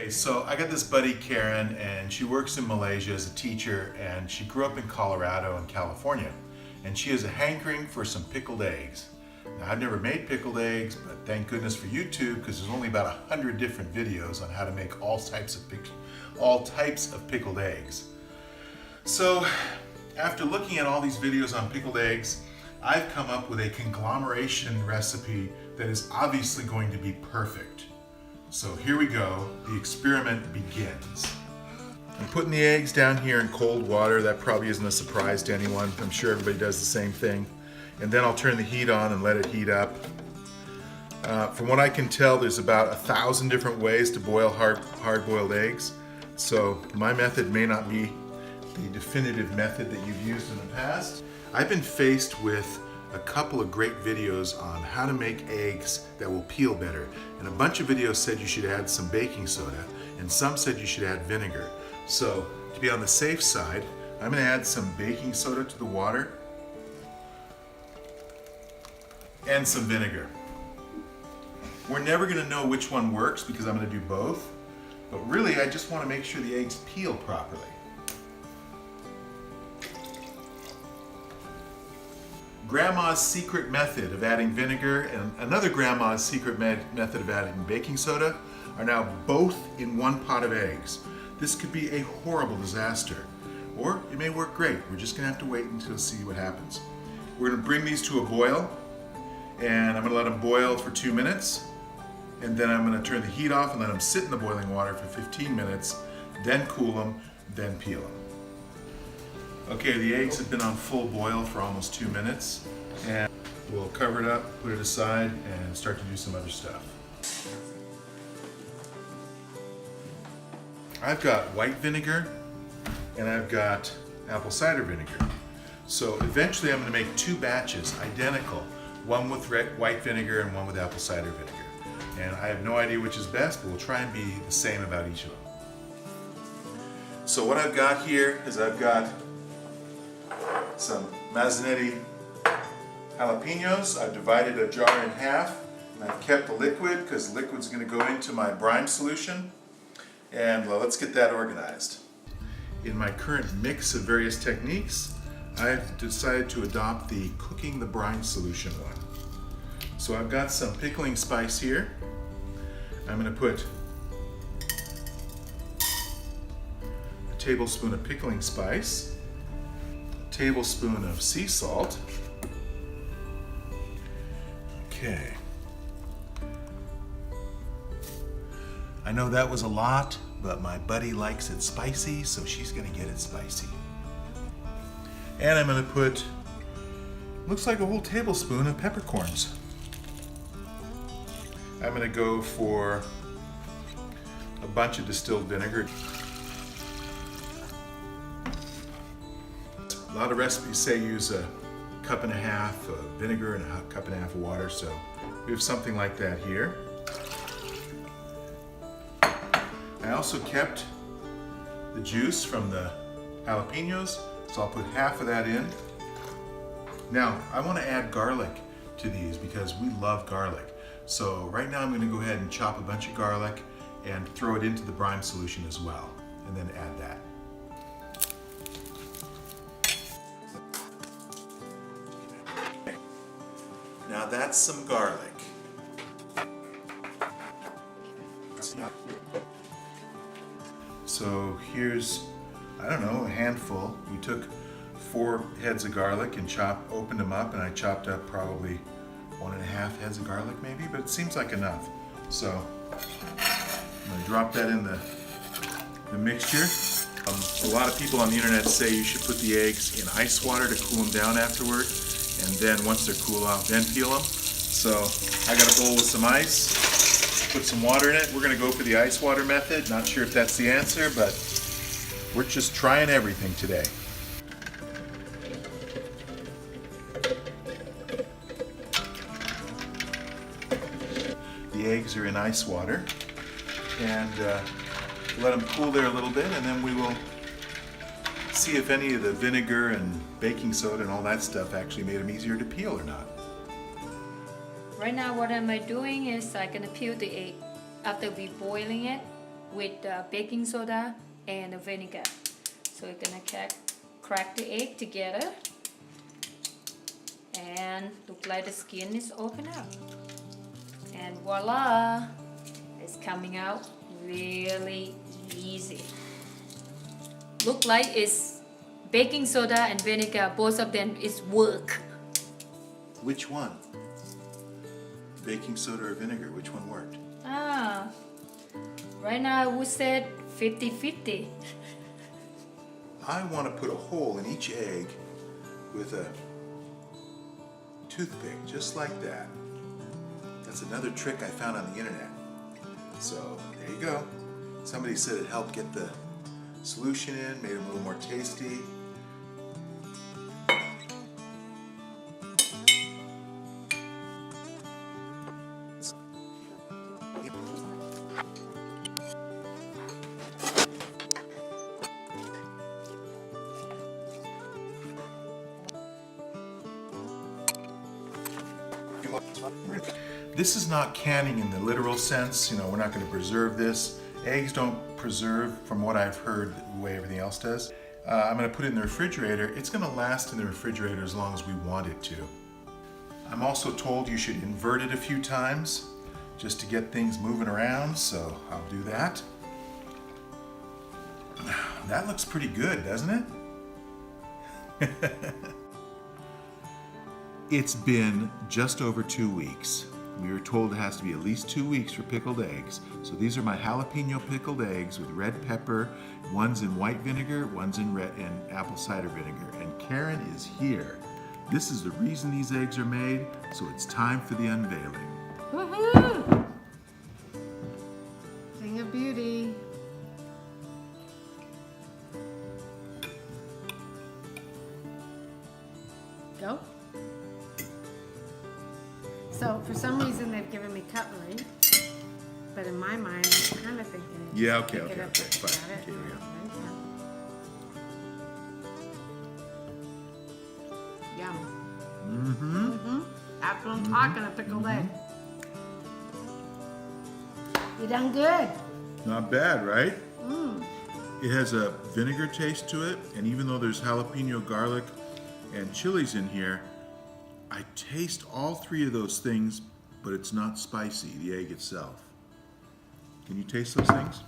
Okay, so I got this buddy Karen, and she works in Malaysia as a teacher, and she grew up in Colorado and California, and she has a hankering for some pickled eggs. Now, I've never made pickled eggs, but thank goodness for YouTube, because there's only about 100 different videos on how to make all types of pickled eggs. So after looking at all these videos on pickled eggs, I've come up with a conglomeration recipe that is obviously going to be perfect. So here we go, the experiment begins. I'm putting the eggs down here in cold water. That probably isn't a surprise to anyone. I'm sure everybody does the same thing. And then I'll turn the heat on and let it heat up. From what I can tell, there's about 1,000 different ways to boil hard-boiled eggs. So my method may not be the definitive method that you've used in the past. I've been faced with a couple of great videos on how to make eggs that will peel better. And a bunch of videos said you should add some baking soda, and some said you should add vinegar. So to be on the safe side, I'm going to add some baking soda to the water and some vinegar. We're never going to know which one works because I'm going to do both, but really I just want to make sure the eggs peel properly. Grandma's secret method of adding vinegar and another grandma's secret method of adding baking soda are now both in one pot of eggs. This could be a horrible disaster, or it may work great. We're just gonna have to wait until see what happens. We're gonna bring these to a boil, and I'm gonna let them boil for 2 minutes, and then I'm gonna turn the heat off and let them sit in the boiling water for 15 minutes, then cool them, then peel them. Okay, the eggs have been on full boil for almost 2 minutes, and we'll cover it up, put it aside, and start to do some other stuff. I've got white vinegar and I've got apple cider vinegar. So eventually I'm going to make 2 batches identical, one with white vinegar and one with apple cider vinegar. And I have no idea which is best, but we'll try and be the same about each of them. So what I've got here is I've got some Mazzanetti jalapenos. I've divided a jar in half, and I've kept the liquid because the liquid's going to go into my brine solution. And let's get that organized. In my current mix of various techniques, I've decided to adopt the cooking the brine solution one. So I've got some pickling spice here. I'm going to put a tablespoon of pickling spice, a tablespoon of sea salt. Okay. I know that was a lot, but my buddy likes it spicy, so she's gonna get it spicy. And I'm gonna put, looks like a whole tablespoon of peppercorns. I'm gonna go for a bunch of distilled vinegar. A lot of recipes say use a cup and a half of vinegar and a cup and a half of water, so we have something like that here. I also kept the juice from the jalapenos, so I'll put half of that in. Now, I want to add garlic to these because we love garlic. So right now I'm going to go ahead and chop a bunch of garlic and throw it into the brine solution as well, and then add that. Now that's some garlic. So here's, I don't know, a handful. We took 4 heads of garlic and opened them up, and I chopped up probably 1.5 heads of garlic maybe, but it seems like enough. So I'm gonna drop that in the mixture. A lot of people on the internet say you should put the eggs in ice water to cool them down afterward, and then once they're cool off, then peel them. So I got a bowl with some ice. Put some water in it. We're going to go for the ice water method. Not sure if that's the answer, but we're just trying everything today. The eggs are in ice water, and let them cool there a little bit, and then we will see if any of the vinegar and baking soda and all that stuff actually made them easier to peel or not. Right now what am I doing is I'm going to peel the egg after we boiling it. with baking soda and vinegar. So we're gonna crack the egg together, and look like the skin is open up, and voila, it's coming out really easy. Look like it's baking soda and vinegar, both of them is work. Which one? Baking soda or vinegar? Which one worked? Right now I would say 50-50. I want to put a hole in each egg with a toothpick, just like that. That's another trick I found on the internet. So there you go. Somebody said it helped get the solution in, made them a little more tasty. This is not canning in the literal sense. You know, we're not going to preserve this. Eggs don't preserve, from what I've heard, the way everything else does. I'm going to put it in the refrigerator. It's going to last in the refrigerator as long as we want it to. I'm also told you should invert it a few times just to get things moving around, so I'll do that. That looks pretty good, doesn't it? It's been just over 2 weeks. We were told it has to be at least 2 weeks for pickled eggs. So these are my jalapeno pickled eggs with red pepper. One's in white vinegar, one's in red and apple cider vinegar. And Karen is here. This is the reason these eggs are made, so it's time for the unveiling. Woohoo! Thing of beauty. Go. So for some reason they've given me cutlery, but in my mind I'm kind of thinking. Yeah, okay, pick it up, fine. got it? Okay, here we go. Yum. Mm-hmm. That's what I'm talking, a pickled egg. You done good. Not bad, right? Mm. It has a vinegar taste to it, and even though there's jalapeno, garlic, and chilies in here, I taste all three of those things, but it's not spicy, the egg itself. Can you taste those things?